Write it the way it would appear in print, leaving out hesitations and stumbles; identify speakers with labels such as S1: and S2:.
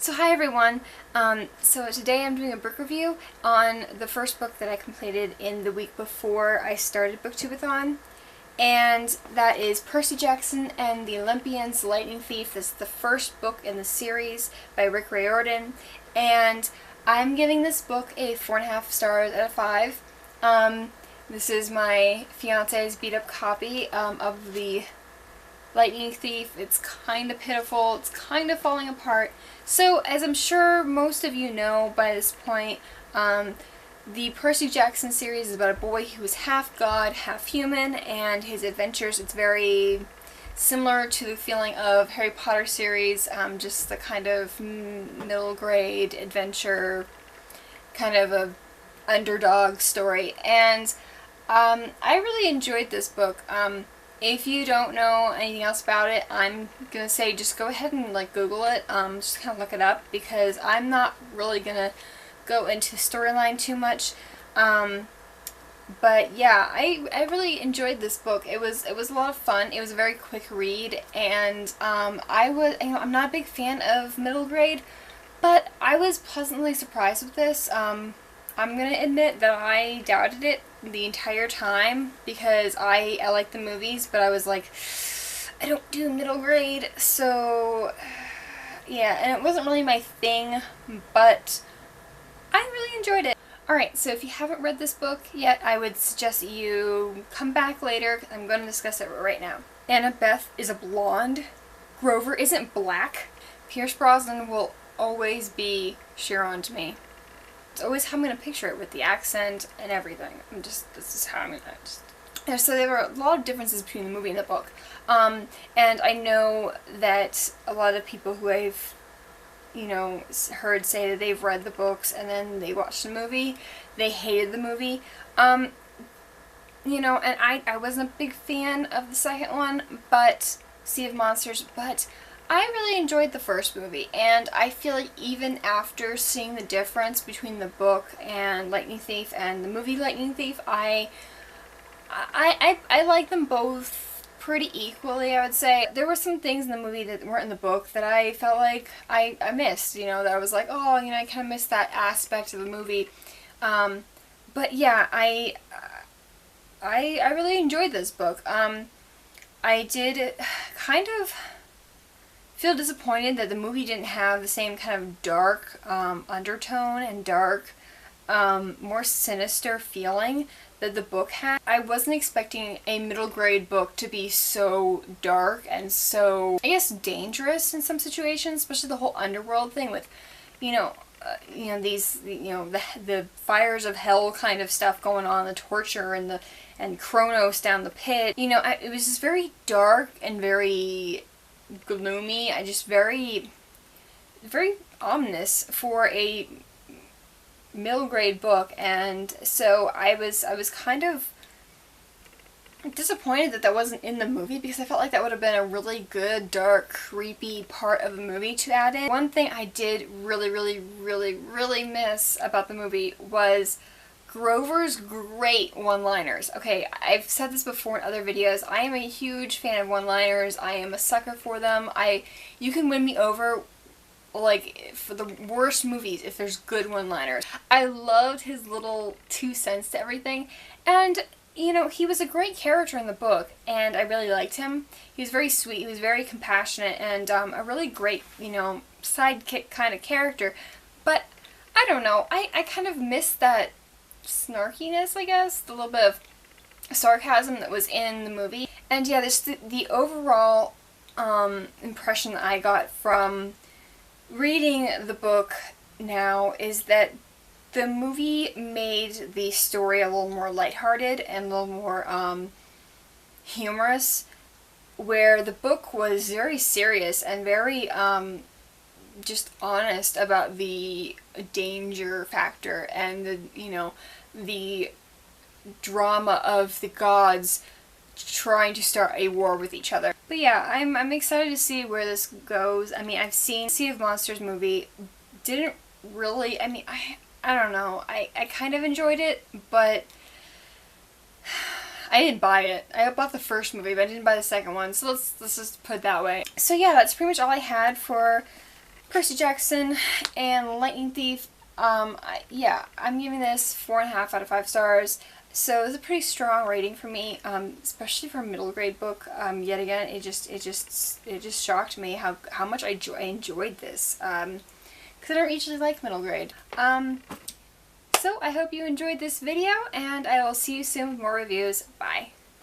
S1: So hi everyone, so today I'm doing a book review on the first book that I completed in the week before I started Booktubeathon, and that is Percy Jackson and the Olympians, Lightning Thief. This is the first book in the series by Riordan, and I'm giving this book a 4.5 stars out of 5. This is my fiance's beat up copy of the Lightning Thief. It's kind of pitiful. It's kind of falling apart. So, as I'm sure most of you know by this point, the Percy Jackson series is about a boy who is half god, half human, and his adventures. It's very similar to the feeling of Harry Potter series, just the kind of middle grade adventure, kind of a underdog story. And I really enjoyed this book. If you don't know anything else about it, I'm gonna say just go ahead and Google it, just kind of look it up, because I'm not really gonna go into the storyline too much. But yeah, I really enjoyed this book. It was a lot of fun. It was a very quick read, and I'm not a big fan of middle grade, but I was pleasantly surprised with this. I'm gonna admit that I doubted it the entire time because I like the movies, but I was like, I don't do middle grade, so yeah, and it wasn't really my thing, but I really enjoyed it. Alright, so if you haven't read this book yet, I would suggest that you come back later. I'm going to discuss it right now. Annabeth is a blonde. Grover isn't black. Pierce Brosnan will always be Chiron to me. It's always how I'm going to picture it with the accent and everything. This is how I'm going to so there were a lot of differences between the movie and the book. And I know that a lot of people who I've, heard say that they've read the books and then they watched the movie, they hated the movie. And I wasn't a big fan of the second one, but Sea of Monsters, but I really enjoyed the first movie, and I feel like even after seeing the difference between the book and Lightning Thief and the movie Lightning Thief, I like them both pretty equally, I would say. There were some things in the movie that weren't in the book that I felt like I missed, that I was like, oh, I kind of missed that aspect of the movie. But yeah, I really enjoyed this book. I did kind of feel disappointed that the movie didn't have the same kind of dark undertone and dark, more sinister feeling that the book had. I wasn't expecting a middle grade book to be so dark and so, I guess, dangerous in some situations, especially the whole underworld thing with, the fires of hell kind of stuff going on, the torture and Kronos down the pit. It was just very dark and very gloomy. Very ominous for a middle grade book, and so I was kind of disappointed that that wasn't in the movie, because I felt like that would have been a really good, dark, creepy part of the movie to add in. One thing I did really miss about the movie was Grover's great one-liners. Okay, I've said this before in other videos. I am a huge fan of one-liners. I am a sucker for them. You can win me over, for the worst movies if there's good one-liners. I loved his little 2 cents to everything, and he was a great character in the book, and I really liked him. He was very sweet, he was very compassionate, and a really great, sidekick kind of character. But I don't know, I kind of missed that snarkiness, I guess, the little bit of sarcasm that was in the movie. And yeah, the overall impression that I got from reading the book now is that the movie made the story a little more lighthearted and a little more humorous, where the book was very serious and very just honest about the danger factor and the drama of the gods trying to start a war with each other. But yeah, I'm excited to see where this goes. I mean, I've seen Sea of Monsters movie. Didn't really, I don't know. I kind of enjoyed it, but I didn't buy it. I bought the first movie, but I didn't buy the second one, so let's just put it that way. So yeah, that's pretty much all I had for Percy Jackson and Lightning Thief. Yeah, I'm giving this 4.5 out of 5 stars. So it's a pretty strong rating for me, especially for a middle grade book. Yet again, it just shocked me how much I enjoyed this. Because I don't usually like middle grade. So I hope you enjoyed this video, and I will see you soon with more reviews. Bye.